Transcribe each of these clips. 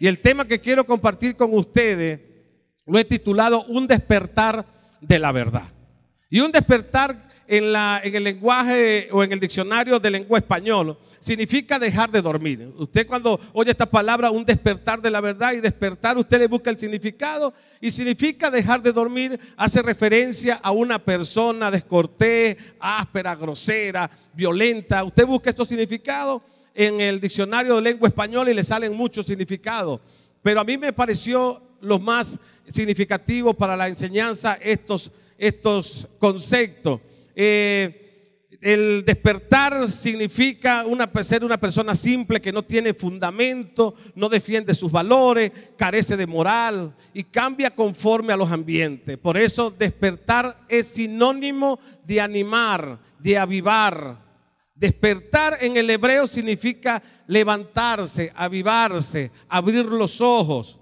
Y el tema que quiero compartir con ustedes lo he titulado Un despertar de la verdad. Y un despertar en el lenguaje o en el diccionario de lengua español significa dejar de dormir. Usted cuando oye esta palabra, un despertar de la verdad, y despertar, usted le busca el significado y significa dejar de dormir. Hace referencia a una persona descortés, áspera, grosera, violenta. Usted busca estos significados en el diccionario de lengua española y le salen muchos significados, pero a mí me pareció los más significativos para la enseñanza estos conceptos. El despertar significa ser una persona simple que no tiene fundamento, no defiende sus valores, carece de moral y cambia conforme a los ambientes. Por eso despertar es sinónimo de animar, de avivar. Despertar en el hebreo significa levantarse, avivarse, abrir los ojos.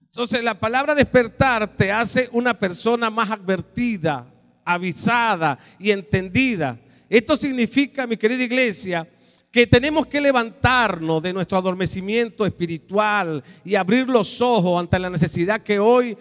Entonces la palabra despertar te hace una persona más advertida, avisada y entendida. Esto significa, mi querida iglesia, que tenemos que levantarnos de nuestro adormecimiento espiritual y abrir los ojos ante la necesidad que hoy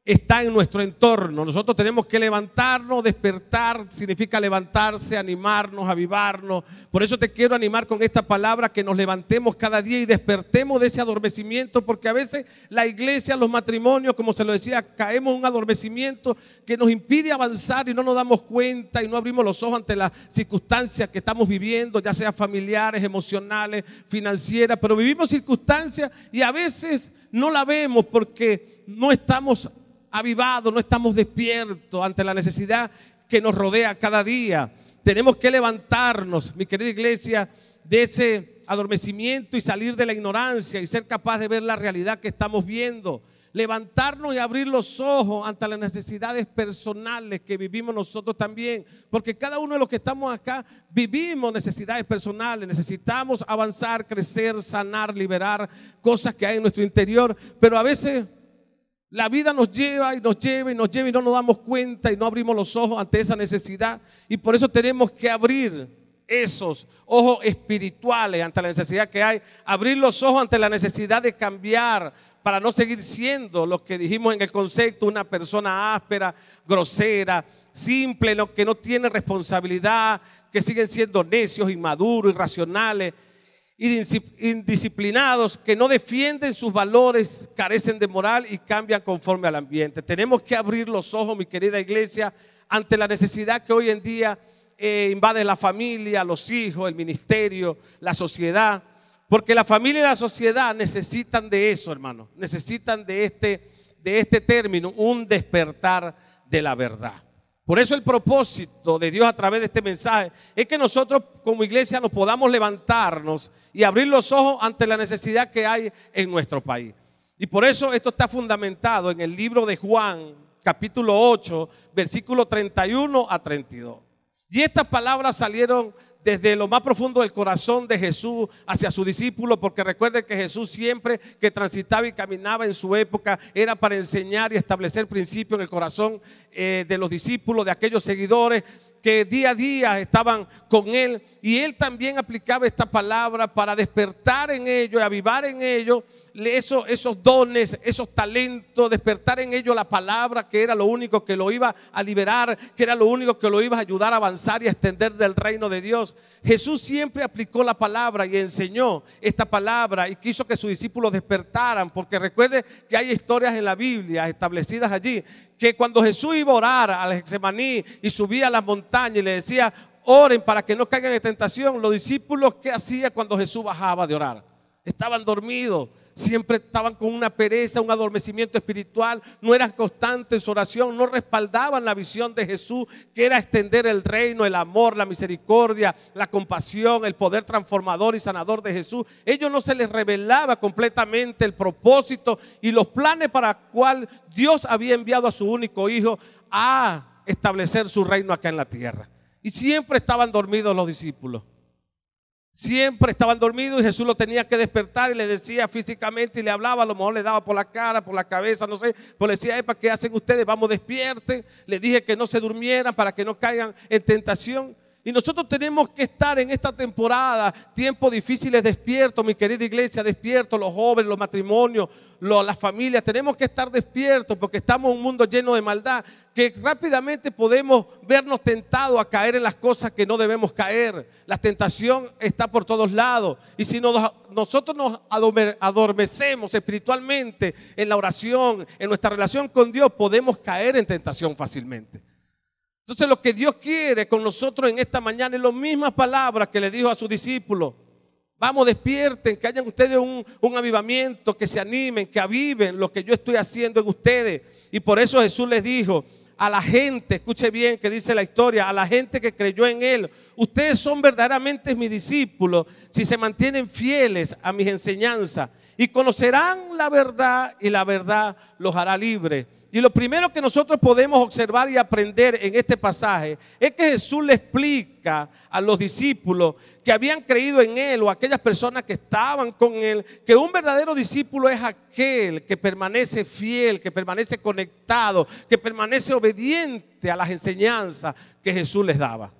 está en nuestro entorno. Nosotros tenemos que levantarnos. Despertar significa levantarse, animarnos, avivarnos. Por eso te quiero animar con esta palabra, que nos levantemos cada día y despertemos de ese adormecimiento, porque a veces la iglesia, los matrimonios, como se lo decía, caemos en un adormecimiento que nos impide avanzar y no nos damos cuenta y no abrimos los ojos ante las circunstancias que estamos viviendo, ya sea familiares, emocionales, financieras, pero vivimos circunstancias y a veces no la vemos porque no estamos avivados, no estamos despiertos ante la necesidad que nos rodea cada día. Tenemos que levantarnos, mi querida iglesia, de ese adormecimiento y salir de la ignorancia y ser capaz de ver la realidad que estamos viendo. Levantarnos y abrir los ojos ante las necesidades personales que vivimos nosotros también, porque cada uno de los que estamos acá vivimos necesidades personales. Necesitamos avanzar, crecer, sanar, liberar cosas que hay en nuestro interior, pero a veces la vida nos lleva y nos lleva y nos lleva y no nos damos cuenta y no abrimos los ojos ante esa necesidad. Y por eso tenemos que abrir esos ojos espirituales ante la necesidad que hay. Abrir los ojos ante la necesidad de cambiar para no seguir siendo lo que dijimos en el concepto, una persona áspera, grosera, simple, que no tiene responsabilidad, que siguen siendo necios, inmaduros, irracionales, indisciplinados, que no defienden sus valores, carecen de moral y cambian conforme al ambiente. Tenemos que abrir los ojos, mi querida iglesia, ante la necesidad que hoy en día invade la familia, los hijos, el ministerio, la sociedad, porque la familia y la sociedad necesitan de eso, hermano, necesitan de este término, un despertar de la verdad. Por eso el propósito de Dios a través de este mensaje es que nosotros como iglesia nos podamos levantarnos y abrir los ojos ante la necesidad que hay en nuestro país. Y por eso esto está fundamentado en el libro de Juan, capítulo 8, versículo 31 a 32. Y estas palabras salieron desde lo más profundo del corazón de Jesús hacia sus discípulos, porque recuerden que Jesús siempre que transitaba y caminaba en su época era para enseñar y establecer principios en el corazón de los discípulos, de aquellos seguidores que día a día estaban con él, y él también aplicaba esta palabra para despertar en ellos, avivar en ellos esos dones, esos talentos, despertar en ellos la palabra, que era lo único que lo iba a liberar, que era lo único que lo iba a ayudar a avanzar y a extender del reino de Dios. Jesús siempre aplicó la palabra y enseñó esta palabra y quiso que sus discípulos despertaran, porque recuerde que hay historias en la Biblia establecidas allí, que cuando Jesús iba a orar al Getsemaní y subía a las montañas y le decía: oren para que no caigan en tentación, los discípulos, ¿qué hacían cuando Jesús bajaba de orar? Estaban dormidos. Siempre estaban con una pereza, un adormecimiento espiritual, no eran constantes en su oración, no respaldaban la visión de Jesús, que era extender el reino, el amor, la misericordia, la compasión, el poder transformador y sanador de Jesús. Ellos no se les revelaba completamente el propósito y los planes para los cuales Dios había enviado a su único hijo a establecer su reino acá en la tierra. Y siempre estaban dormidos los discípulos. Siempre estaban dormidos y Jesús lo tenía que despertar y le decía físicamente y le hablaba, a lo mejor le daba por la cara, por la cabeza, no sé, pero le decía: epa, ¿qué hacen ustedes? Vamos, despierten. Le dije que no se durmieran para que no caigan en tentación. Y nosotros tenemos que estar en esta temporada, tiempos difíciles, despiertos, mi querida iglesia, despiertos, los jóvenes, los matrimonios, las familias. Tenemos que estar despiertos porque estamos en un mundo lleno de maldad, que rápidamente podemos vernos tentados a caer en las cosas que no debemos caer. La tentación está por todos lados. Y si nosotros nos adormecemos espiritualmente en la oración, en nuestra relación con Dios, podemos caer en tentación fácilmente. Entonces lo que Dios quiere con nosotros en esta mañana es las mismas palabras que le dijo a sus discípulos. Vamos, despierten, que hayan ustedes un avivamiento, que se animen, que aviven lo que yo estoy haciendo en ustedes. Y por eso Jesús les dijo a la gente, escuche bien que dice la historia, a la gente que creyó en Él: ustedes son verdaderamente mis discípulos si se mantienen fieles a mis enseñanzas, y conocerán la verdad y la verdad los hará libres. Y lo primero que nosotros podemos observar y aprender en este pasaje es que Jesús le explica a los discípulos que habían creído en Él, o a aquellas personas que estaban con Él, que un verdadero discípulo es aquel que permanece fiel, que permanece conectado, que permanece obediente a las enseñanzas que Jesús les daba.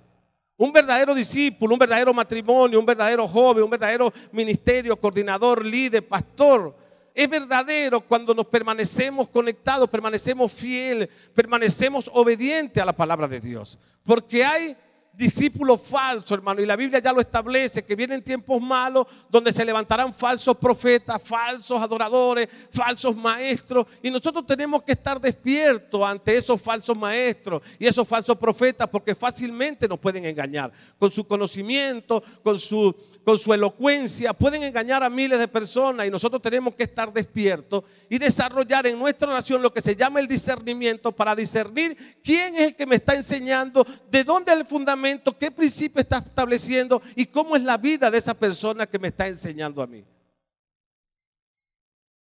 Un verdadero discípulo, un verdadero matrimonio, un verdadero joven, un verdadero ministerio, coordinador, líder, pastor, es verdadero cuando nos permanecemos conectados, permanecemos fieles, permanecemos obedientes a la palabra de Dios. Porque hay discípulos falsos, hermano, y la Biblia ya lo establece, que vienen tiempos malos donde se levantarán falsos profetas, falsos adoradores, falsos maestros, y nosotros tenemos que estar despiertos ante esos falsos maestros y esos falsos profetas, porque fácilmente nos pueden engañar con su conocimiento, con su elocuencia, pueden engañar a miles de personas, y nosotros tenemos que estar despiertos y desarrollar en nuestra oración lo que se llama el discernimiento, para discernir quién es el que me está enseñando, de dónde es el fundamento, qué principio está estableciendo y cómo es la vida de esa persona que me está enseñando a mí.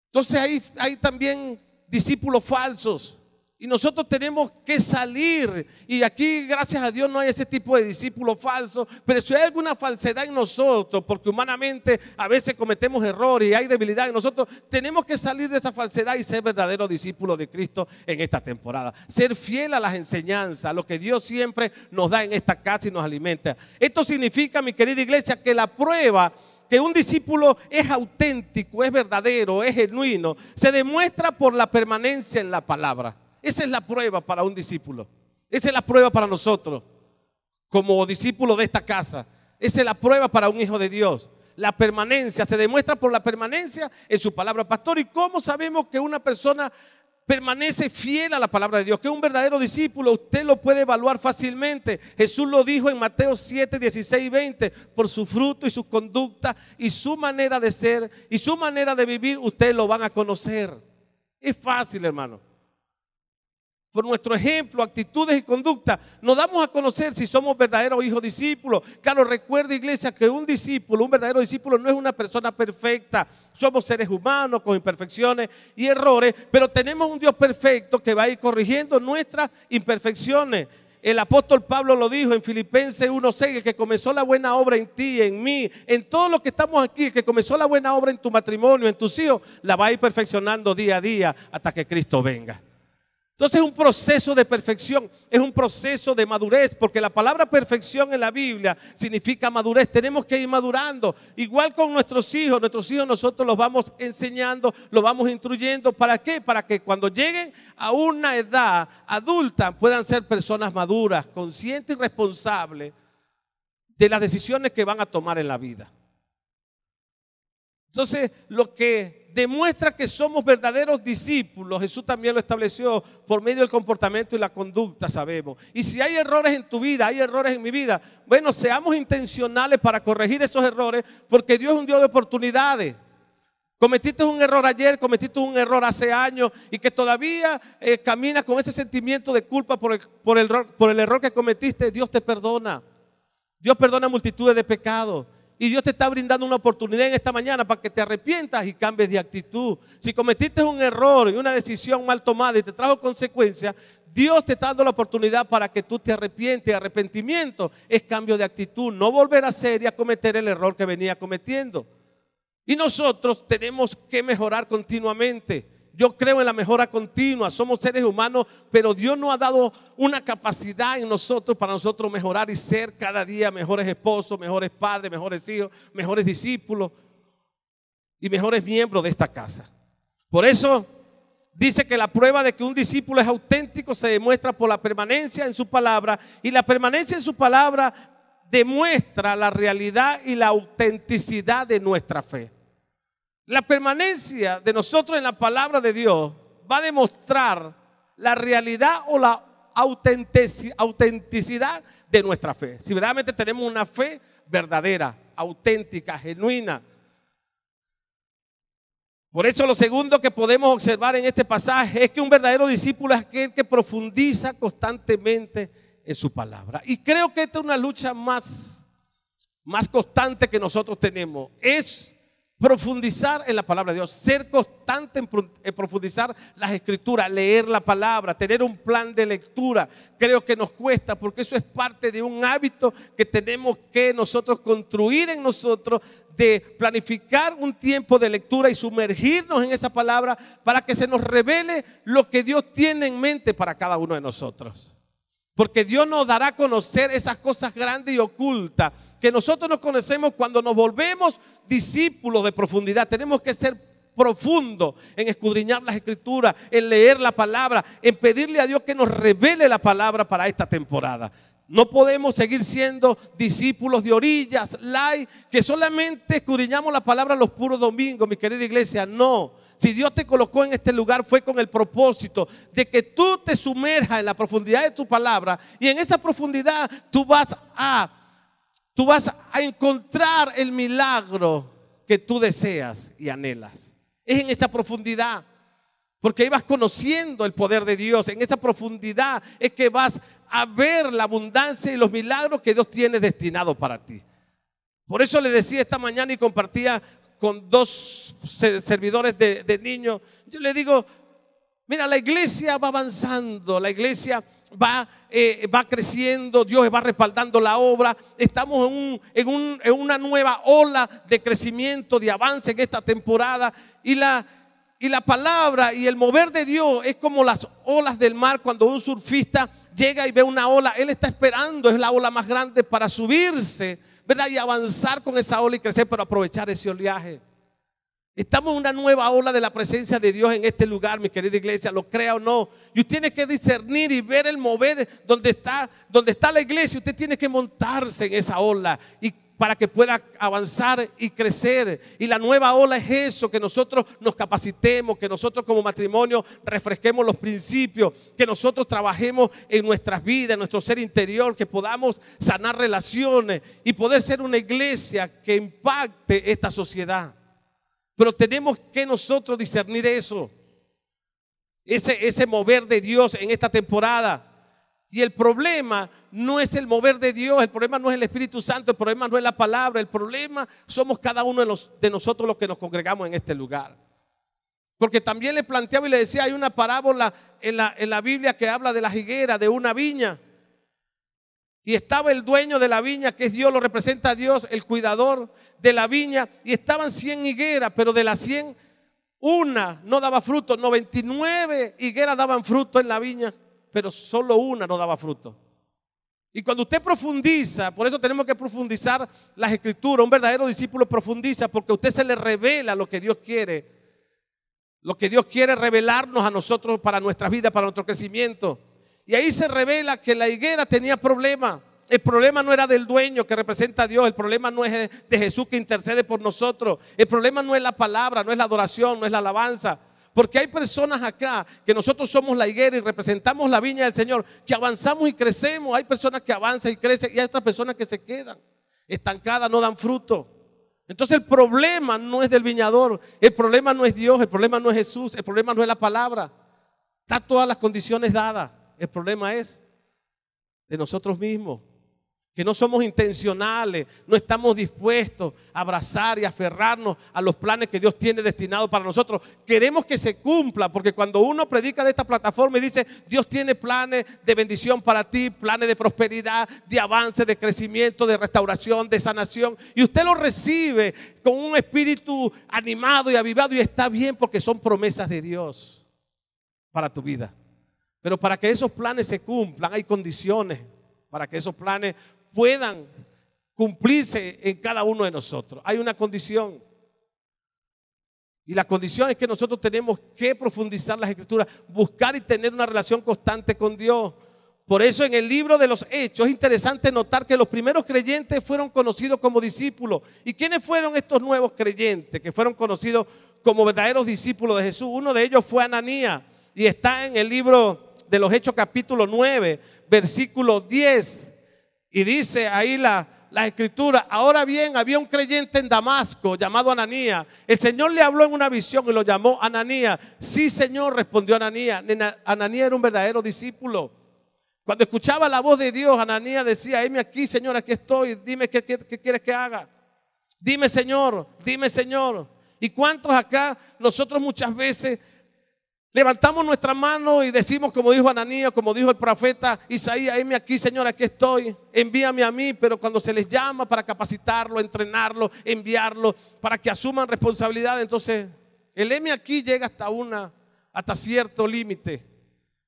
Entonces hay también discípulos falsos. Y nosotros tenemos que salir, y aquí gracias a Dios no hay ese tipo de discípulos falsos, pero si hay alguna falsedad en nosotros, porque humanamente a veces cometemos errores y hay debilidad en nosotros, tenemos que salir de esa falsedad y ser verdaderos discípulos de Cristo en esta temporada. Ser fiel a las enseñanzas, a lo que Dios siempre nos da en esta casa y nos alimenta. Esto significa, mi querida iglesia, que la prueba que un discípulo es auténtico, es verdadero, es genuino, se demuestra por la permanencia en la palabra. Esa es la prueba para un discípulo. Esa es la prueba para nosotros como discípulos de esta casa. Esa es la prueba para un hijo de Dios. La permanencia se demuestra por la permanencia en su palabra. Pastor, ¿y cómo sabemos que una persona permanece fiel a la palabra de Dios? Que es un verdadero discípulo, usted lo puede evaluar fácilmente. Jesús lo dijo en Mateo 7, 16 y 20. Por su fruto y su conducta y su manera de ser y su manera de vivir, ustedes lo van a conocer. Es fácil, hermano. Por nuestro ejemplo, actitudes y conducta, nos damos a conocer si somos verdaderos hijos discípulos. Claro, recuerda, iglesia, que un discípulo, un verdadero discípulo no es una persona perfecta. Somos seres humanos con imperfecciones y errores, pero tenemos un Dios perfecto que va a ir corrigiendo nuestras imperfecciones. El apóstol Pablo lo dijo en Filipenses 1:6, el que comenzó la buena obra en ti, en mí, en todos los que estamos aquí, el que comenzó la buena obra en tu matrimonio, en tus hijos, la va a ir perfeccionando día a día hasta que Cristo venga. Entonces es un proceso de perfección, es un proceso de madurez, porque la palabra perfección en la Biblia significa madurez. Tenemos que ir madurando, igual con nuestros hijos nosotros los vamos enseñando, los vamos instruyendo. ¿Para qué? Para que cuando lleguen a una edad adulta puedan ser personas maduras, conscientes y responsables de las decisiones que van a tomar en la vida. Entonces, lo que demuestra que somos verdaderos discípulos, Jesús también lo estableció por medio del comportamiento y la conducta, sabemos. Y si hay errores en tu vida, hay errores en mi vida, bueno, seamos intencionales para corregir esos errores, porque Dios es un Dios de oportunidades. Cometiste un error ayer, cometiste un error hace años y que todavía caminas con ese sentimiento de culpa por el error que cometiste. Dios te perdona. Dios perdona multitudes de pecados. Y Dios te está brindando una oportunidad en esta mañana para que te arrepientas y cambies de actitud. Si cometiste un error y una decisión mal tomada y te trajo consecuencias, Dios te está dando la oportunidad para que tú te arrepientes. Arrepentimiento es cambio de actitud, no volver a hacer y a cometer el error que venía cometiendo. Y nosotros tenemos que mejorar continuamente. Yo creo en la mejora continua. Somos seres humanos, pero Dios nos ha dado una capacidad en nosotros para nosotros mejorar y ser cada día mejores esposos, mejores padres, mejores hijos, mejores discípulos y mejores miembros de esta casa. Por eso dice que la prueba de que un discípulo es auténtico se demuestra por la permanencia en su palabra, y la permanencia en su palabra demuestra la realidad y la autenticidad de nuestra fe. La permanencia de nosotros en la palabra de Dios va a demostrar la realidad o la autenticidad de nuestra fe. Si verdaderamente tenemos una fe verdadera, auténtica, genuina. Por eso lo segundo que podemos observar en este pasaje es que un verdadero discípulo es aquel que profundiza constantemente en su palabra. Y creo que esta es una lucha más constante que nosotros tenemos. Es profundizar en la palabra de Dios, ser constante en profundizar las escrituras, leer la palabra, tener un plan de lectura. Creo que nos cuesta, porque eso es parte de un hábito que tenemos que nosotros construir en nosotros, de planificar un tiempo de lectura y sumergirnos en esa palabra para que se nos revele lo que Dios tiene en mente para cada uno de nosotros. Porque Dios nos dará a conocer esas cosas grandes y ocultas que nosotros nos conocemos cuando nos volvemos discípulos de profundidad. Tenemos que ser profundos en escudriñar las escrituras, en leer la palabra, en pedirle a Dios que nos revele la palabra para esta temporada. No podemos seguir siendo discípulos de orillas, light, que solamente escudriñamos la palabra los puros domingos, mi querida iglesia. No. Si Dios te colocó en este lugar fue con el propósito de que tú te sumerjas en la profundidad de tu palabra, y en esa profundidad tú vas a encontrar el milagro que tú deseas y anhelas. Es en esa profundidad, porque ahí vas conociendo el poder de Dios. En esa profundidad es que vas a ver la abundancia y los milagros que Dios tiene destinados para ti. Por eso le decía esta mañana y compartía con dos servidores de niños. Yo le digo, mira, la iglesia va avanzando, la iglesia va creciendo, Dios va respaldando la obra. Estamos en una nueva ola de crecimiento, de avance en esta temporada. Y la palabra y el mover de Dios es como las olas del mar. Cuando un surfista llega y ve una ola, él está esperando, es la ola más grande para subirse, ¿verdad? Y avanzar con esa ola y crecer, pero aprovechar ese oleaje. Estamos en una nueva ola de la presencia de Dios en este lugar, mi querida iglesia, lo crea o no. Y usted tiene que discernir y ver el mover donde está la iglesia. Usted tiene que montarse en esa ola y para que pueda avanzar y crecer. Y la nueva ola es eso, que nosotros nos capacitemos, que nosotros como matrimonio refresquemos los principios, que nosotros trabajemos en nuestras vidas, en nuestro ser interior, que podamos sanar relaciones y poder ser una iglesia que impacte esta sociedad. Pero tenemos que nosotros discernir eso, ese mover de Dios en esta temporada. Y el problema no es el mover de Dios, el problema no es el Espíritu Santo, el problema no es la palabra, el problema somos cada uno de nosotros los que nos congregamos en este lugar. Porque también le planteaba y le decía, hay una parábola en la Biblia que habla de las higueras, de una viña. Y estaba el dueño de la viña, que es Dios, lo representa a Dios, el cuidador de la viña. Y estaban 100 higueras, pero de las 100, una no daba fruto. 99 higueras daban fruto en la viña, pero solo una no daba fruto. Y cuando usted profundiza, por eso tenemos que profundizar las escrituras. Un verdadero discípulo profundiza porque a usted se le revela lo que Dios quiere. Lo que Dios quiere revelarnos a nosotros para nuestra vida, para nuestro crecimiento. Y ahí se revela que la higuera tenía problemas. El problema no era del dueño que representa a Dios. El problema no es de Jesús que intercede por nosotros. El problema no es la palabra, no es la adoración, no es la alabanza. Porque hay personas acá que nosotros somos la higuera y representamos la viña del Señor, que avanzamos y crecemos. Hay personas que avanzan y crecen y hay otras personas que se quedan estancadas, no dan fruto. Entonces el problema no es del viñador, el problema no es Dios, el problema no es Jesús, el problema no es la palabra. Está todas las condiciones dadas. El problema es de nosotros mismos, que no somos intencionales, no estamos dispuestos a abrazar y aferrarnos a los planes que Dios tiene destinados para nosotros. Queremos que se cumpla, porque cuando uno predica de esta plataforma y dice, Dios tiene planes de bendición para ti, planes de prosperidad, de avance, de crecimiento, de restauración, de sanación, y usted lo recibe con un espíritu animado y avivado, y está bien, porque son promesas de Dios para tu vida. Pero para que esos planes se cumplan, hay condiciones para que esos planes puedan cumplirse en cada uno de nosotros. Hay una condición, y la condición es que nosotros tenemos que profundizar las Escrituras, buscar y tener una relación constante con Dios. Por eso en el libro de los Hechos es interesante notar que los primeros creyentes fueron conocidos como discípulos. ¿Y quiénes fueron estos nuevos creyentes que fueron conocidos como verdaderos discípulos de Jesús? Uno de ellos fue Ananías, y está en el libro de los Hechos capítulo 9, versículo 10. Y dice ahí la escritura: ahora bien, había un creyente en Damasco llamado Ananías. El Señor le habló en una visión y lo llamó Ananías. Sí, Señor, respondió Ananías. Ananías era un verdadero discípulo. Cuando escuchaba la voz de Dios, Ananías decía: heme aquí, Señor, aquí estoy. Dime qué quieres que haga. Dime, Señor, dime, Señor. ¿Y cuántos acá nosotros muchas veces levantamos nuestra mano y decimos, como dijo Ananías, como dijo el profeta Isaías: heme aquí, Señor, aquí estoy, envíame a mí? Pero cuando se les llama para capacitarlo, entrenarlo, enviarlo, para que asuman responsabilidad, entonces el heme aquí llega hasta cierto límite.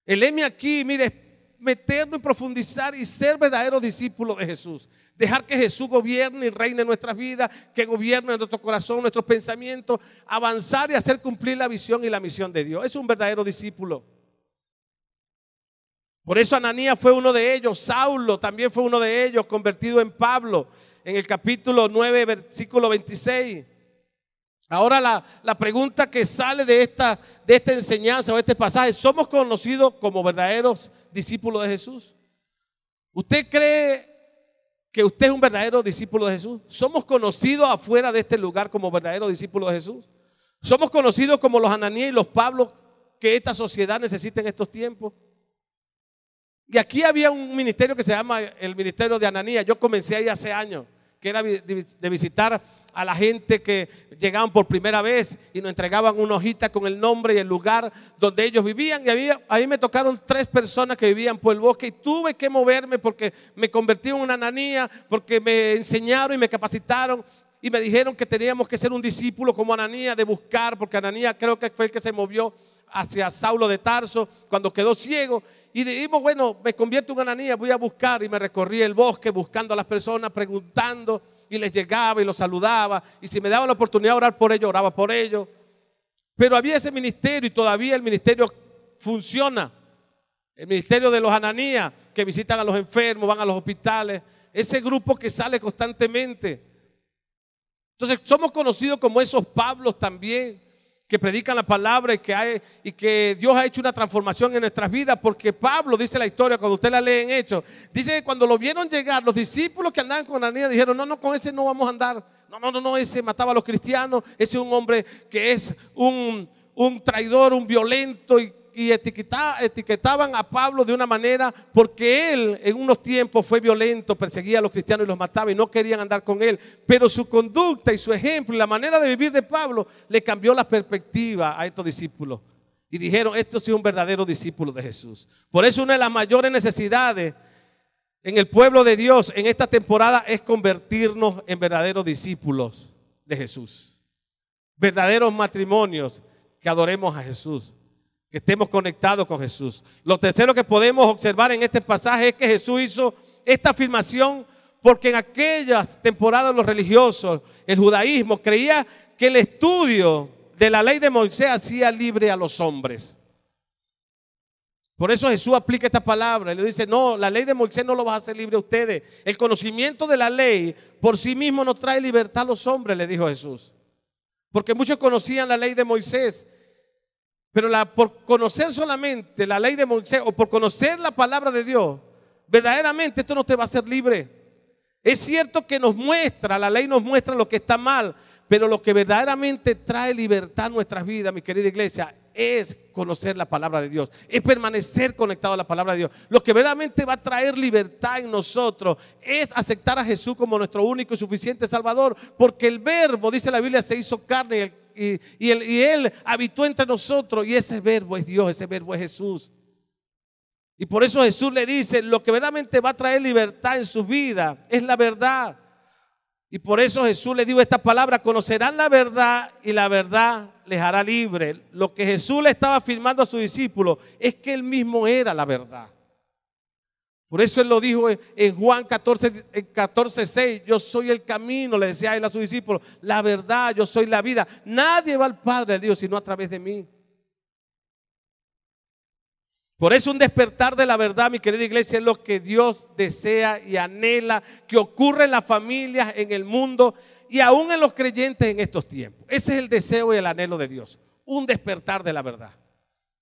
El heme aquí, mire, meternos y profundizar y ser verdaderos discípulos de Jesús. Dejar que Jesús gobierne y reine en nuestras vidas, que gobierne en nuestro corazón, nuestros pensamientos, avanzar y hacer cumplir la visión y la misión de Dios. Es un verdadero discípulo. Por eso Ananías fue uno de ellos. Saulo también fue uno de ellos, convertido en Pablo, en el capítulo 9, versículo 26. Ahora la pregunta que sale de esta enseñanza o este pasaje: ¿somos conocidos como verdaderos discípulos de Jesús? ¿Usted cree que usted es un verdadero discípulo de Jesús? ¿Somos conocidos afuera de este lugar como verdaderos discípulos de Jesús? ¿Somos conocidos como los Ananías y los Pablos que esta sociedad necesita en estos tiempos? Y aquí había un ministerio que se llama el ministerio de Ananías. Yo comencé ahí hace años, que era de visitar a la gente que llegaban por primera vez y nos entregaban una hojita con el nombre y el lugar donde ellos vivían. Y a mí me tocaron 3 personas que vivían por el bosque, y tuve que moverme porque me convertí en una Ananías, porque me enseñaron y me capacitaron y me dijeron que teníamos que ser un discípulo como Ananías, de buscar, porque Ananías creo que fue el que se movió hacia Saulo de Tarso cuando quedó ciego. Y dijimos, bueno, me convierto en Ananías, voy a buscar, y me recorrí el bosque buscando a las personas, preguntando, y les llegaba y los saludaba, y si me daban la oportunidad de orar por ellos, oraba por ellos. Pero había ese ministerio, y todavía el ministerio funciona, el ministerio de los Ananías, que visitan a los enfermos, van a los hospitales, ese grupo que sale constantemente. Entonces somos conocidos como esos Pablos también, que predican la palabra y que Dios ha hecho una transformación en nuestras vidas. Porque Pablo, dice la historia, cuando usted la lee en Hechos, dice que cuando lo vieron llegar, los discípulos que andaban con Ananías dijeron: no, con ese no vamos a andar. No, ese mataba a los cristianos, ese es un hombre que es un traidor, un violento, y etiquetaban a Pablo de una manera, porque él en unos tiempos fue violento, perseguía a los cristianos y los mataba, y no querían andar con él. Pero su conducta y su ejemplo y la manera de vivir de Pablo le cambió la perspectiva a estos discípulos, y dijeron: esto sí es un verdadero discípulo de Jesús. Por eso una de las mayores necesidades en el pueblo de Dios en esta temporada es convertirnos en verdaderos discípulos de Jesús, verdaderos matrimonios que adoremos a Jesús, que estemos conectados con Jesús. Lo tercero que podemos observar en este pasaje es que Jesús hizo esta afirmación porque en aquellas temporadas los religiosos, el judaísmo, creía que el estudio de la ley de Moisés hacía libre a los hombres. Por eso Jesús aplica esta palabra y le dice: no, la ley de Moisés no lo va a hacer libre a ustedes. El conocimiento de la ley por sí mismo no trae libertad a los hombres, le dijo Jesús. Porque muchos conocían la ley de Moisés, pero por conocer solamente la ley de Moisés o por conocer la palabra de Dios, verdaderamente esto no te va a hacer libre. Es cierto que la ley nos muestra lo que está mal, pero lo que verdaderamente trae libertad a nuestras vidas, mi querida iglesia, es conocer la palabra de Dios, es permanecer conectado a la palabra de Dios. Lo que verdaderamente va a traer libertad en nosotros es aceptar a Jesús como nuestro único y suficiente Salvador, porque el Verbo, dice la Biblia, se hizo carne y Él habitó entre nosotros, y ese Verbo es Dios, ese Verbo es Jesús. Y por eso Jesús le dice, lo que verdaderamente va a traer libertad en su vida es la verdad. Y por eso Jesús le dijo esta palabra: conocerán la verdad y la verdad les hará libre. Lo que Jesús le estaba afirmando a sus discípulos es que Él mismo era la verdad. Por eso Él lo dijo en Juan 14:6, yo soy el camino, le decía Él a sus discípulos, la verdad, yo soy la vida. Nadie va al Padre de Dios sino a través de mí. Por eso un despertar de la verdad, mi querida iglesia, es lo que Dios desea y anhela que ocurra en las familias, en el mundo y aún en los creyentes en estos tiempos. Ese es el deseo y el anhelo de Dios, un despertar de la verdad.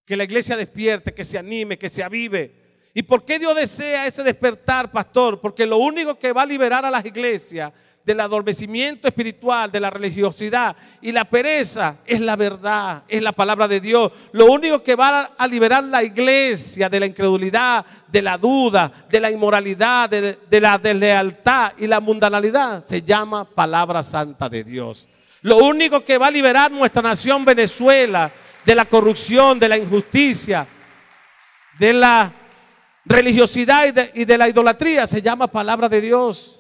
Que la iglesia despierte, que se anime, que se avive. ¿Y por qué Dios desea ese despertar, pastor? Porque lo único que va a liberar a las iglesias del adormecimiento espiritual, de la religiosidad y la pereza es la verdad, es la palabra de Dios. Lo único que va a liberar la iglesia de la incredulidad, de la duda, de la inmoralidad, de la deslealtad y la mundanalidad se llama palabra santa de Dios. Lo único que va a liberar nuestra nación Venezuela de la corrupción, de la injusticia, de la religiosidad y de la idolatría se llama palabra de Dios.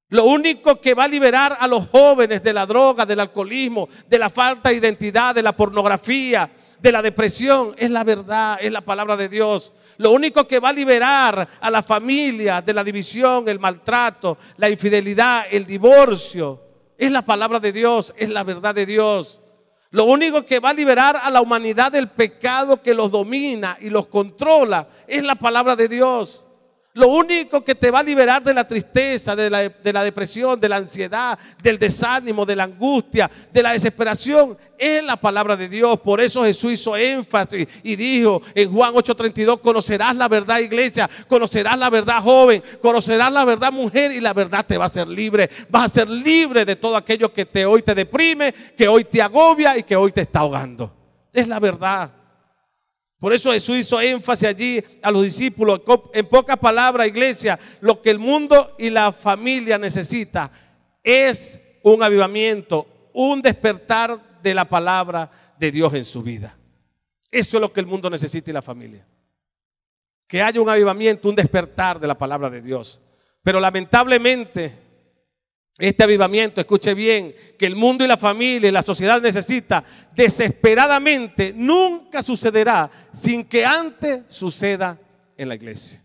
Lo único que va a liberar a los jóvenes de la droga, del alcoholismo, de la falta de identidad, de la pornografía, de la depresión, es la verdad, es la palabra de Dios. Lo único que va a liberar a la familia de la división, el maltrato, la infidelidad, el divorcio, es la palabra de Dios, es la verdad de Dios. Lo único que va a liberar a la humanidad del pecado que los domina y los controla es la palabra de Dios. Lo único que te va a liberar de la tristeza, de la depresión, de la ansiedad, del desánimo, de la angustia, de la desesperación, es la palabra de Dios. Por eso Jesús hizo énfasis y dijo en Juan 8:32, conocerás la verdad, iglesia, conocerás la verdad, joven, conocerás la verdad, mujer, y la verdad te va a hacer libre. Vas a ser libre de todo aquello que hoy te deprime, que hoy te agobia y que hoy te está ahogando. Es la verdad. Por eso Jesús hizo énfasis allí a los discípulos. En pocas palabras, iglesia, lo que el mundo y la familia necesita es un avivamiento, un despertar de la palabra de Dios en su vida. Eso es lo que el mundo necesita y la familia. Que haya un avivamiento, un despertar de la palabra de Dios. Pero lamentablemente, este avivamiento, escuche bien, que el mundo y la familia y la sociedad necesita desesperadamente, nunca sucederá sin que antes suceda en la iglesia.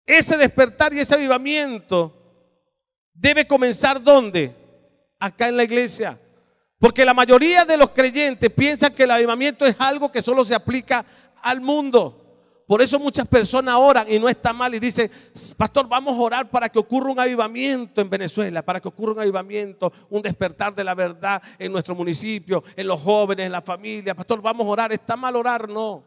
Ese despertar y ese avivamiento debe comenzar ¿dónde? Acá en la iglesia. Porque la mayoría de los creyentes piensan que el avivamiento es algo que solo se aplica al mundo. Por eso muchas personas oran y no está mal y dicen, pastor, vamos a orar para que ocurra un avivamiento en Venezuela, para que ocurra un avivamiento, un despertar de la verdad en nuestro municipio, en los jóvenes, en la familia. Pastor, vamos a orar. ¿Está mal orar? No.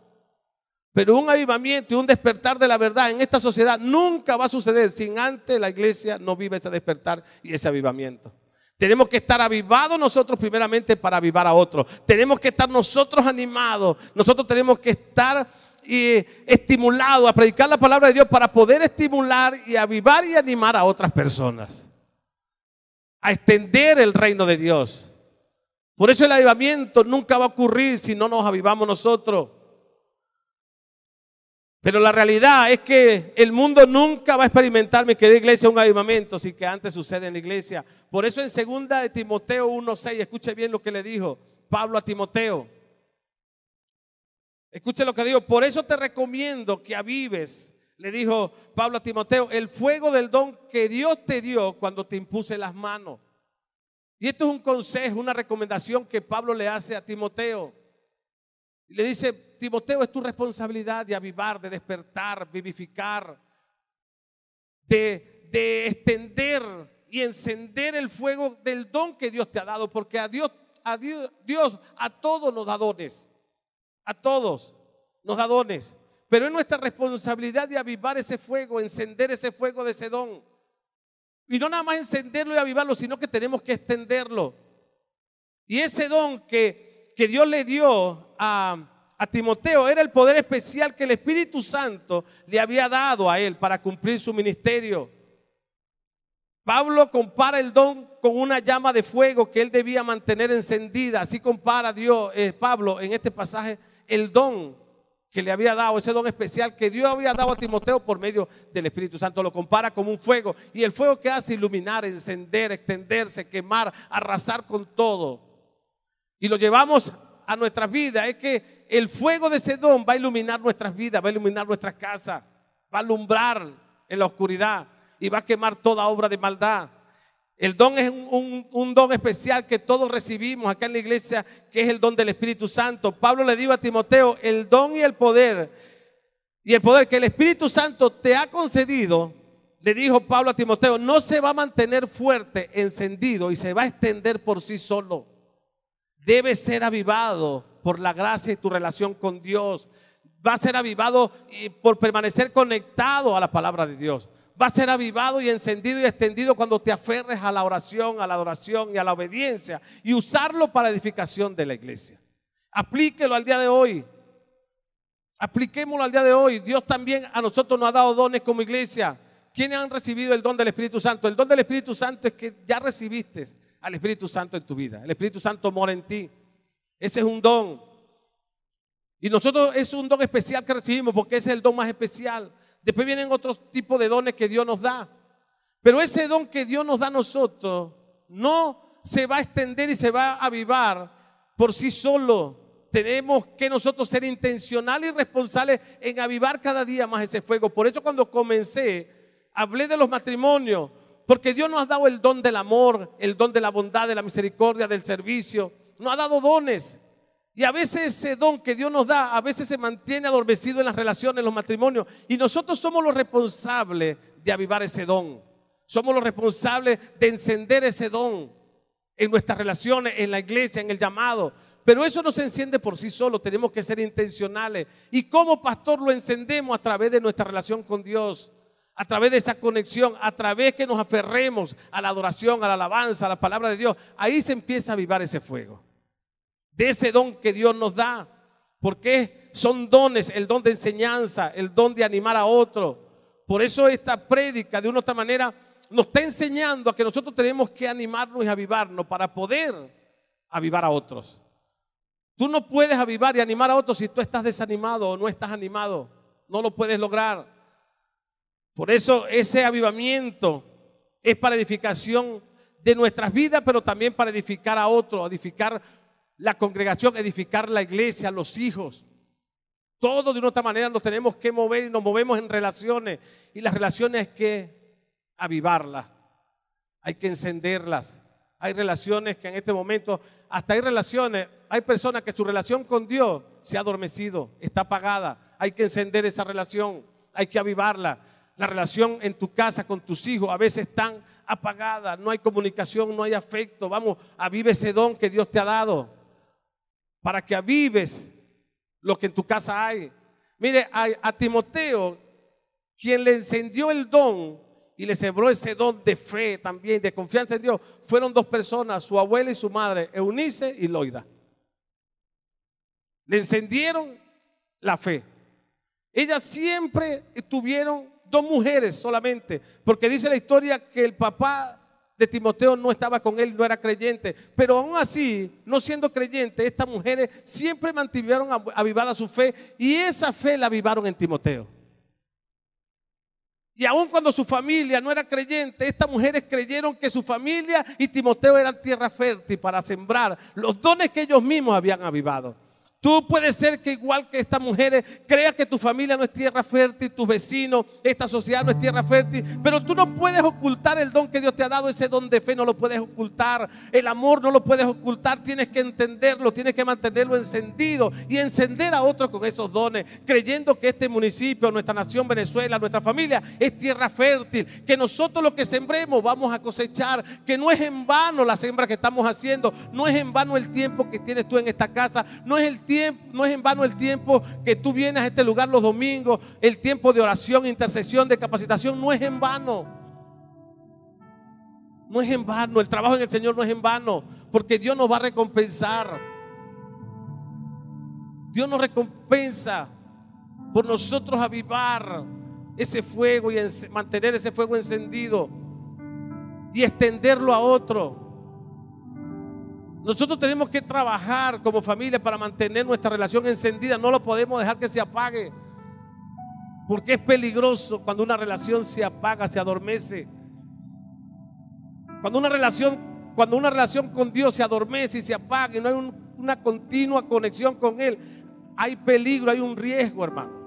Pero un avivamiento y un despertar de la verdad en esta sociedad nunca va a suceder sin antes la iglesia no vive ese despertar y ese avivamiento. Tenemos que estar avivados nosotros primeramente para avivar a otros. Tenemos que estar nosotros animados. Nosotros tenemos que estar estimulado a predicar la palabra de Dios para poder estimular y avivar y animar a otras personas a extender el reino de Dios. Por eso el avivamiento nunca va a ocurrir si no nos avivamos nosotros. Pero la realidad es que el mundo nunca va a experimentar, mi querida iglesia, un avivamiento sin que antes suceda en la iglesia. Por eso en 2 de Timoteo 1:6, escuche bien lo que le dijo Pablo a Timoteo. Escuche lo que digo, por eso te recomiendo que avives, le dijo Pablo a Timoteo, el fuego del don que Dios te dio cuando te impuse las manos. Y esto es un consejo, una recomendación que Pablo le hace a Timoteo. Y le dice, Timoteo, es tu responsabilidad de avivar, de despertar, vivificar, de extender y encender el fuego del don que Dios te ha dado, porque a Dios a todos nos da dones. A todos nos da dones, pero es nuestra responsabilidad de avivar ese fuego, encender ese fuego de ese don. Y no nada más encenderlo y avivarlo, sino que tenemos que extenderlo. Y ese don que que Dios le dio a Timoteo era el poder especial que el Espíritu Santo le había dado a él para cumplir su ministerio. Pablo compara el don con una llama de fuego que él debía mantener encendida. Así compara Pablo en este pasaje el don que le había dado, ese don especial que Dios había dado a Timoteo por medio del Espíritu Santo. Lo compara como un fuego, y el fuego que hace iluminar, encender, extenderse, quemar, arrasar con todo. Y lo llevamos a nuestras vidas. Es que el fuego de ese don va a iluminar nuestras vidas, va a iluminar nuestras casas, va a alumbrar en la oscuridad y va a quemar toda obra de maldad. El don es un don especial que todos recibimos acá en la iglesia, que es el don del Espíritu Santo. Pablo le dijo a Timoteo, el don y el poder que el Espíritu Santo te ha concedido, le dijo Pablo a Timoteo, no se va a mantener fuerte, encendido, y se va a extender por sí solo. Debe ser avivado por la gracia y tu relación con Dios. Va a ser avivado por permanecer conectado a la palabra de Dios. Va a ser avivado y encendido y extendido cuando te aferres a la oración, a la adoración y a la obediencia, y usarlo para edificación de la iglesia. Aplíquelo al día de hoy. Apliquémoslo al día de hoy. Dios también a nosotros nos ha dado dones como iglesia. ¿Quiénes han recibido el don del Espíritu Santo? El don del Espíritu Santo es que ya recibiste al Espíritu Santo en tu vida. El Espíritu Santo mora en ti. Ese es un don. Y nosotros es un don especial que recibimos porque ese es el don más especial. Después vienen otros tipos de dones que Dios nos da. Pero ese don que Dios nos da a nosotros no se va a extender y se va a avivar por sí solo. Tenemos que nosotros ser intencionales y responsables en avivar cada día más ese fuego. Por eso cuando comencé, hablé de los matrimonios. Porque Dios nos ha dado el don del amor, el don de la bondad, de la misericordia, del servicio. Nos ha dado dones. Y a veces ese don que Dios nos da, a veces se mantiene adormecido en las relaciones, en los matrimonios. Y nosotros somos los responsables de avivar ese don. Somos los responsables de encender ese don en nuestras relaciones, en la iglesia, en el llamado. Pero eso no se enciende por sí solo, tenemos que ser intencionales. Y como pastor lo encendemos a través de nuestra relación con Dios. A través de esa conexión, a través que nos aferremos a la adoración, a la alabanza, a la palabra de Dios. Ahí se empieza a avivar ese fuego. De ese don que Dios nos da. Porque son dones, el don de enseñanza, el don de animar a otro. Por eso esta prédica de una u otra manera nos está enseñando a que nosotros tenemos que animarnos y avivarnos para poder avivar a otros. Tú no puedes avivar y animar a otros si tú estás desanimado o no estás animado. No lo puedes lograr. Por eso ese avivamiento es para edificación de nuestras vidas, pero también para edificar a otros, edificar la congregación, edificar la iglesia, los hijos. Todo de una otra manera nos tenemos que mover y nos movemos en relaciones. Y las relaciones hay que avivarlas, hay que encenderlas. Hay relaciones que en este momento, hasta hay personas que su relación con Dios se ha adormecido, está apagada. Hay que encender esa relación, hay que avivarla. La relación en tu casa con tus hijos a veces están apagadas, no hay comunicación, no hay afecto. Vamos, avive ese don que Dios te ha dado para que avives lo que en tu casa hay. Mire, a Timoteo, quien le encendió el don y le sembró ese don de fe también, de confianza en Dios, fueron dos personas, su abuela y su madre, Eunice y Loida. Le encendieron la fe. Ellas siempre tuvieron dos mujeres solamente, porque dice la historia que el papá de Timoteo no estaba con él, no era creyente, pero aún así, no siendo creyente, estas mujeres siempre mantuvieron avivada su fe, y esa fe la avivaron en Timoteo. Y aún cuando su familia no era creyente, estas mujeres creyeron que su familia y Timoteo eran tierra fértil para sembrar los dones que ellos mismos habían avivado. Tú puedes ser que igual que estas mujeres creas que tu familia no es tierra fértil, tus vecinos, esta sociedad no es tierra fértil, pero tú no puedes ocultar el don que Dios te ha dado. Ese don de fe no lo puedes ocultar, el amor no lo puedes ocultar. Tienes que entenderlo, tienes que mantenerlo encendido y encender a otros con esos dones, creyendo que este municipio, nuestra nación Venezuela, nuestra familia es tierra fértil, que nosotros lo que sembremos vamos a cosechar, que no es en vano la siembra que estamos haciendo, no es en vano el tiempo que tienes tú en esta casa, no es en vano el tiempo que tú vienes a este lugar los domingos, el tiempo de oración, intercesión, de capacitación, no es en vano. No es en vano, el trabajo en el Señor no es en vano, porque Dios nos va a recompensar. Dios nos recompensa por nosotros avivar ese fuego y mantener ese fuego encendido y extenderlo a otro. Nosotros tenemos que trabajar como familia para mantener nuestra relación encendida. No lo podemos dejar que se apague, porque es peligroso cuando una relación se apaga, se adormece. Cuando una relación con Dios se adormece y se apaga y no hay una continua conexión con Él, hay peligro, hay un riesgo, hermano.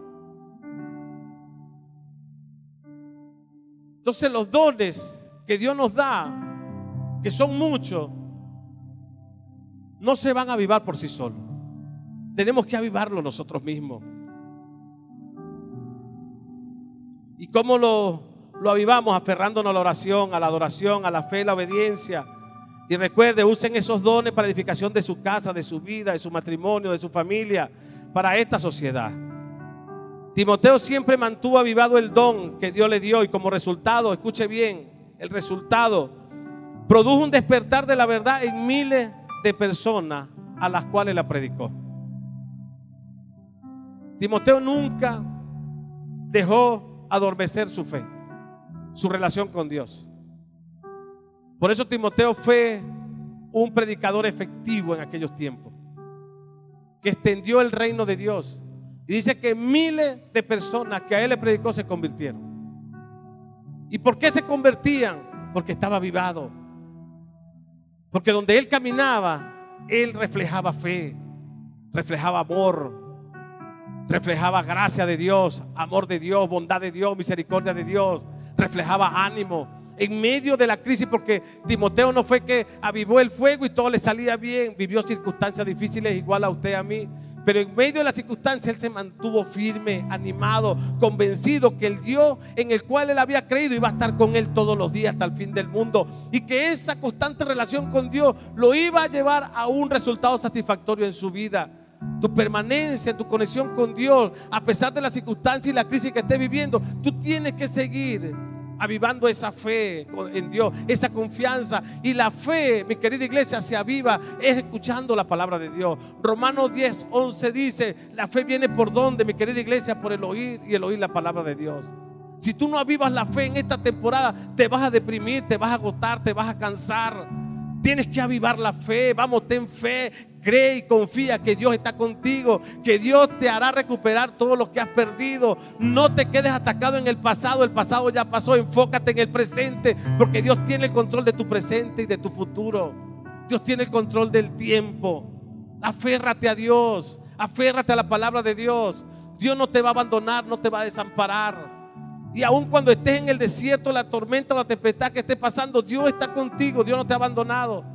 Entonces los dones que Dios nos da, que son muchos, no se van a avivar por sí solos. Tenemos que avivarlo nosotros mismos. ¿Y cómo lo avivamos? Aferrándonos a la oración, a la adoración, a la fe, a la obediencia. Y recuerde, usen esos dones para edificación de su casa, de su vida, de su matrimonio, de su familia, para esta sociedad. Timoteo siempre mantuvo avivado el don que Dios le dio, y como resultado, escuche bien, el resultado produjo un despertar de la verdad en miles de personas a las cuales la predicó. Timoteo nunca dejó adormecer su fe, su relación con Dios. Por eso Timoteo fue un predicador efectivo en aquellos tiempos, que extendió el reino de Dios. Y dice que miles de personas que a él le predicó se convirtieron. ¿Y por qué se convertían? Porque estaba avivado. Porque donde él caminaba, él reflejaba fe, reflejaba amor, reflejaba gracia de Dios, amor de Dios, bondad de Dios, misericordia de Dios, reflejaba ánimo en medio de la crisis, porque Timoteo no fue que avivó el fuego y todo le salía bien. Vivió circunstancias difíciles igual a usted y a mí, pero en medio de las circunstancias él se mantuvo firme, animado, convencido que el Dios en el cual él había creído iba a estar con él todos los días hasta el fin del mundo, y que esa constante relación con Dios lo iba a llevar a un resultado satisfactorio en su vida. Tu permanencia, tu conexión con Dios, a pesar de las circunstancias y la crisis que estés viviendo, tú tienes que seguir avivando esa fe en Dios, esa confianza. Y la fe, mi querida iglesia, se aviva es escuchando la palabra de Dios. Romanos 10:11 dice: la fe viene por donde, mi querida iglesia, por el oír, y el oír la palabra de Dios. Si tú no avivas la fe en esta temporada, te vas a deprimir, te vas a agotar, te vas a cansar. Tienes que avivar la fe. Vamos, ten fe, cree y confía que Dios está contigo, que Dios te hará recuperar todo lo que has perdido. No te quedes atacado en el pasado ya pasó. Enfócate en el presente, porque Dios tiene el control de tu presente y de tu futuro. Dios tiene el control del tiempo. Aférrate a Dios, aférrate a la palabra de Dios. Dios no te va a abandonar, no te va a desamparar. Y aun cuando estés en el desierto, la tormenta, la tempestad que esté pasando, Dios está contigo, Dios no te ha abandonado.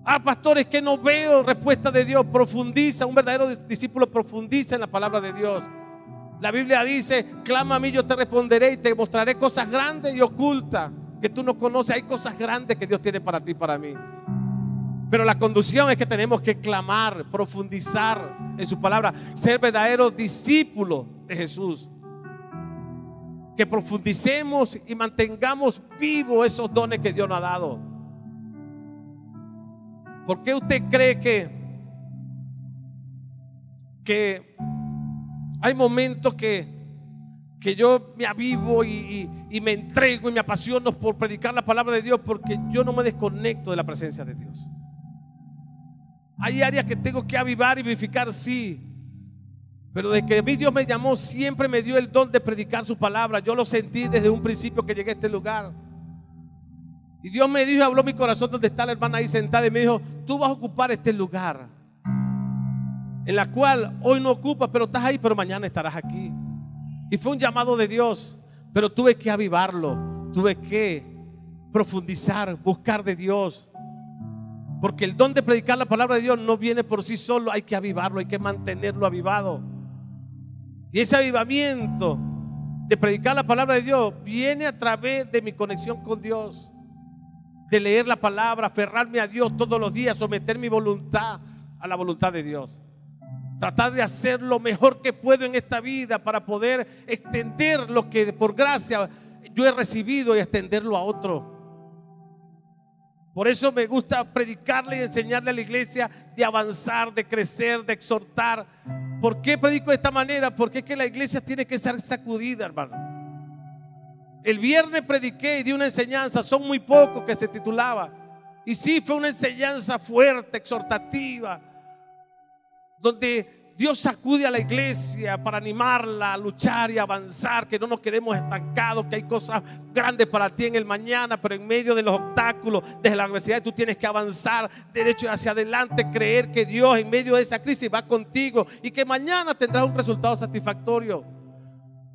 Ah, pastor, es que no veo respuesta de Dios. Profundiza, un verdadero discípulo profundiza en la palabra de Dios. La Biblia dice: clama a mí, yo te responderé y te mostraré cosas grandes y ocultas que tú no conoces. Hay cosas grandes que Dios tiene para ti y para mí. Pero la conducción es que tenemos que clamar, profundizar en su palabra, ser verdaderos discípulos de Jesús. Que profundicemos y mantengamos vivos esos dones que Dios nos ha dado. ¿Por qué usted cree que hay momentos que yo me avivo y me entrego y me apasiono por predicar la palabra de Dios? Porque yo no me desconecto de la presencia de Dios. Hay áreas que tengo que avivar y vivificar, sí. Pero desde que a mí Dios me llamó, siempre me dio el don de predicar su palabra. Yo lo sentí desde un principio que llegué a este lugar. Y Dios me dijo, habló mi corazón donde está la hermana ahí sentada, y me dijo: tú vas a ocupar este lugar, en la cual hoy no ocupas, pero estás ahí, pero mañana estarás aquí. Y fue un llamado de Dios, pero tuve que avivarlo, tuve que profundizar, buscar de Dios. Porque el don de predicar la palabra de Dios no viene por sí solo, hay que avivarlo, hay que mantenerlo avivado. Y ese avivamiento de predicar la palabra de Dios viene a través de mi conexión con Dios, de leer la palabra, aferrarme a Dios todos los días, someter mi voluntad a la voluntad de Dios, tratar de hacer lo mejor que puedo en esta vida para poder extender lo que por gracia yo he recibido y extenderlo a otro. Por eso me gusta predicarle y enseñarle a la iglesia de avanzar, de crecer, de exhortar. ¿Por qué predico de esta manera? Porque es que la iglesia tiene que ser sacudida, hermano. El viernes prediqué y di una enseñanza, son muy pocos, que se titulaba. Y sí, fue una enseñanza fuerte, exhortativa, donde Dios sacude a la iglesia para animarla a luchar y avanzar, que no nos quedemos estancados, que hay cosas grandes para ti en el mañana, pero en medio de los obstáculos, desde la adversidad, tú tienes que avanzar derecho hacia adelante, creer que Dios en medio de esa crisis va contigo y que mañana tendrás un resultado satisfactorio.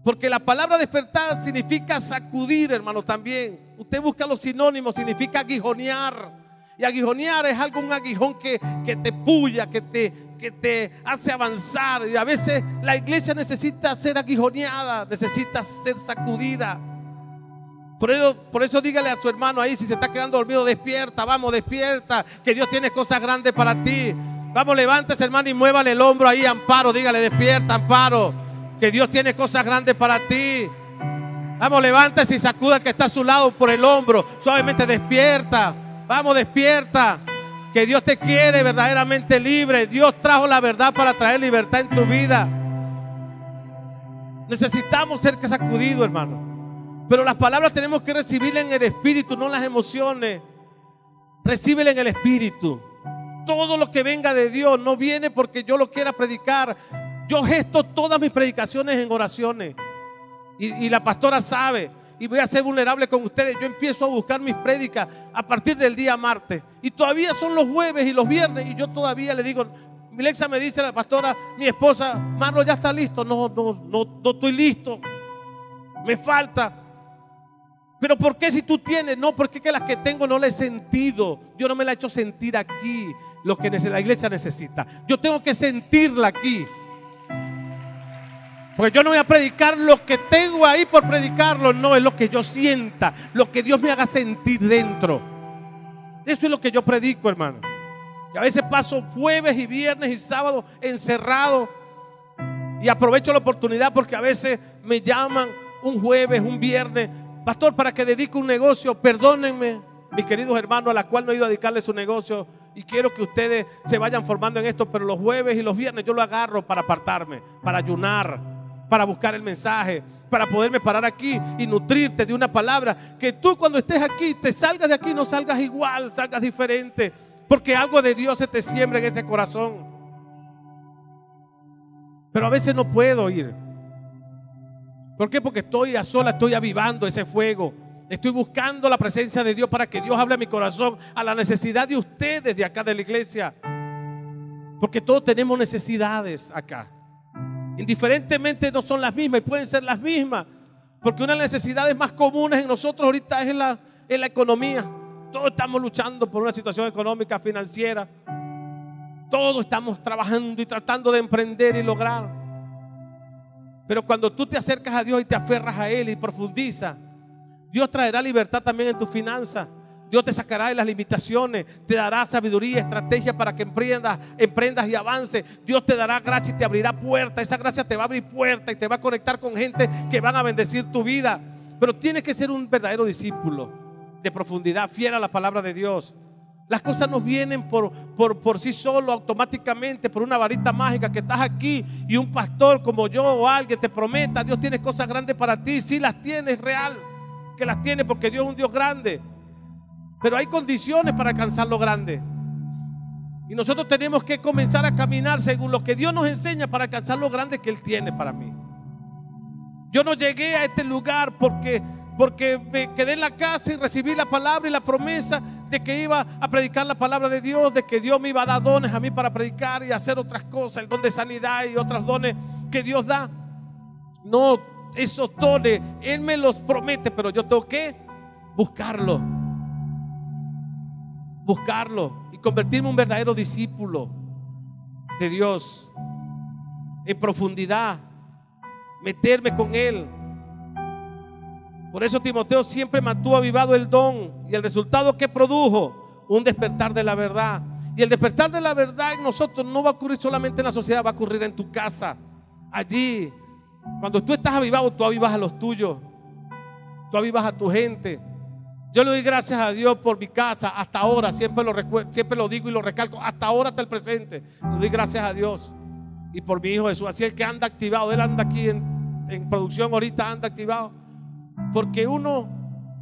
Porque la palabra despertar significa sacudir, hermano, también. Usted busca los sinónimos, significa aguijonear. Y aguijonear es algo, un aguijón que te puya, que te hace avanzar. Y a veces la iglesia necesita ser aguijoneada, necesita ser sacudida. Por eso dígale a su hermano ahí, si se está quedando dormido, despierta, vamos, despierta, que Dios tiene cosas grandes para ti. Vamos, levántese, hermano, y muévale el hombro ahí, Amparo, dígale, despierta, Amparo, que Dios tiene cosas grandes para ti. Vamos, levántese y sacuda al que está a su lado por el hombro, suavemente, despierta. Vamos, despierta, que Dios te quiere verdaderamente libre. Dios trajo la verdad para traer libertad en tu vida. Necesitamos ser sacudidos, hermano. Pero las palabras tenemos que recibirlas en el espíritu, no en las emociones. Recíbela en el espíritu. Todo lo que venga de Dios no viene porque yo lo quiera predicar. Yo gesto todas mis predicaciones en oraciones. Y la pastora sabe. Y voy a ser vulnerable con ustedes. Yo empiezo a buscar mis prédicas a partir del día martes. Y todavía son los jueves y los viernes. Y yo todavía le digo, Milexa me dice, la pastora, mi esposa, Marlo, ya está listo. No estoy listo. Me falta. Pero ¿por qué si tú tienes? No, porque es que las que tengo no las he sentido. Yo no me la he hecho sentir aquí. Lo que la iglesia necesita. Yo tengo que sentirla aquí. Porque yo no voy a predicar lo que tengo ahí por predicarlo. No, es lo que yo sienta, lo que Dios me haga sentir dentro. Eso es lo que yo predico, hermano. Y a veces paso jueves y viernes y sábado encerrado. Y aprovecho la oportunidad porque a veces me llaman un jueves, un viernes, pastor, para que dedique un negocio. Perdónenme, mis queridos hermanos, a la cual no he ido a dedicarle su negocio. Y quiero que ustedes se vayan formando en esto. Pero los jueves y los viernes yo lo agarro para apartarme, para ayunar, para buscar el mensaje, para poderme parar aquí y nutrirte de una palabra. Que tú cuando estés aquí, te salgas de aquí, no salgas igual, salgas diferente. Porque algo de Dios se te siembra en ese corazón. Pero a veces no puedo ir. ¿Por qué? Porque estoy a solas, estoy avivando ese fuego. Estoy buscando la presencia de Dios para que Dios hable a mi corazón, a la necesidad de ustedes de acá de la iglesia. Porque todos tenemos necesidades acá. Indiferentemente no son las mismas y pueden ser las mismas. Porque una de las necesidades más comunes en nosotros ahorita es en la economía. Todos estamos luchando por una situación económica, financiera. Todos estamos trabajando y tratando de emprender y lograr. Pero cuando tú te acercas a Dios y te aferras a Él y profundizas, Dios traerá libertad también en tus finanzas. Dios te sacará de las limitaciones, te dará sabiduría, estrategia para que emprendas y avances. Dios te dará gracia y te abrirá puertas. Esa gracia te va a abrir puertas y te va a conectar con gente que van a bendecir tu vida. Pero tienes que ser un verdadero discípulo de profundidad, fiel a la palabra de Dios. Las cosas no vienen por sí solo, automáticamente, por una varita mágica que estás aquí y un pastor como yo o alguien te prometa, Dios tiene cosas grandes para ti. Sí las tienes, real, que las tiene porque Dios es un Dios grande. Pero hay condiciones para alcanzar lo grande. Y nosotros tenemos que comenzar a caminar según lo que Dios nos enseña para alcanzar lo grande que Él tiene para mí. Yo no llegué a este lugar porque me quedé en la casa y recibí la palabra y la promesa de que iba a predicar la palabra de Dios, de que Dios me iba a dar dones a mí para predicar y hacer otras cosas, el don de sanidad y otros dones que Dios da. No, esos dones Él me los promete, pero yo tengo que buscarlo y convertirme en un verdadero discípulo de Dios en profundidad, meterme con Él. Por eso Timoteo siempre mantuvo avivado el don. Y el resultado que produjo, un despertar de la verdad. Y el despertar de la verdad en nosotros no va a ocurrir solamente en la sociedad, va a ocurrir en tu casa. Allí, cuando tú estás avivado, tú avivas a los tuyos, tú avivas a tu gente. Yo le doy gracias a Dios por mi casa hasta ahora. Siempre lo digo y lo recalco. Hasta ahora, hasta el presente. Le doy gracias a Dios. Y por mi hijo Jesús. Así el que anda activado. Él anda aquí en producción ahorita, anda activado. Porque uno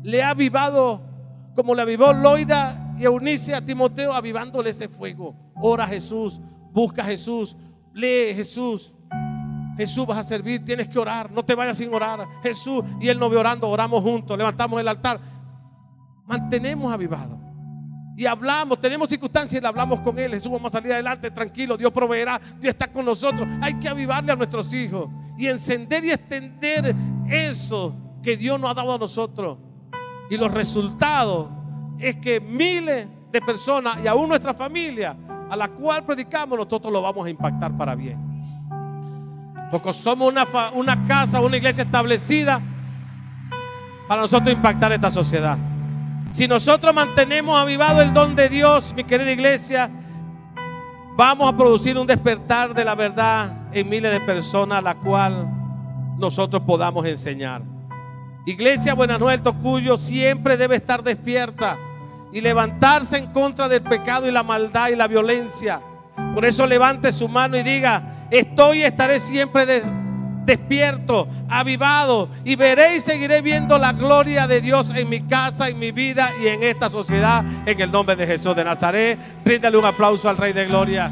le ha avivado, como le avivó Loida y Eunice a Timoteo, avivándole ese fuego. Ora a Jesús, busca a Jesús, lee Jesús. Jesús, vas a servir, tienes que orar. No te vayas sin orar. Jesús, y él nos ve orando, oramos juntos, levantamos el altar. Mantenemos avivado y hablamos, tenemos circunstancias y le hablamos con él. Jesús, vamos a salir adelante, tranquilo, Dios proveerá, Dios está con nosotros. Hay que avivarle a nuestros hijos y encender y extender eso que Dios nos ha dado a nosotros. Y los resultados es que miles de personas y aún nuestra familia a la cual predicamos, nosotros lo vamos a impactar para bien. Porque somos una casa, una iglesia establecida para nosotros impactar esta sociedad. Si nosotros mantenemos avivado el don de Dios, mi querida iglesia, vamos a producir un despertar de la verdad en miles de personas a la cual nosotros podamos enseñar. Iglesia Buenas del Tocuyo siempre debe estar despierta y levantarse en contra del pecado y la maldad y la violencia. Por eso levante su mano y diga: estoy y estaré siempre despierto, avivado, y veré y seguiré viendo la gloria de Dios en mi casa, en mi vida y en esta sociedad, en el nombre de Jesús de Nazaret. Ríndale un aplauso al Rey de Gloria.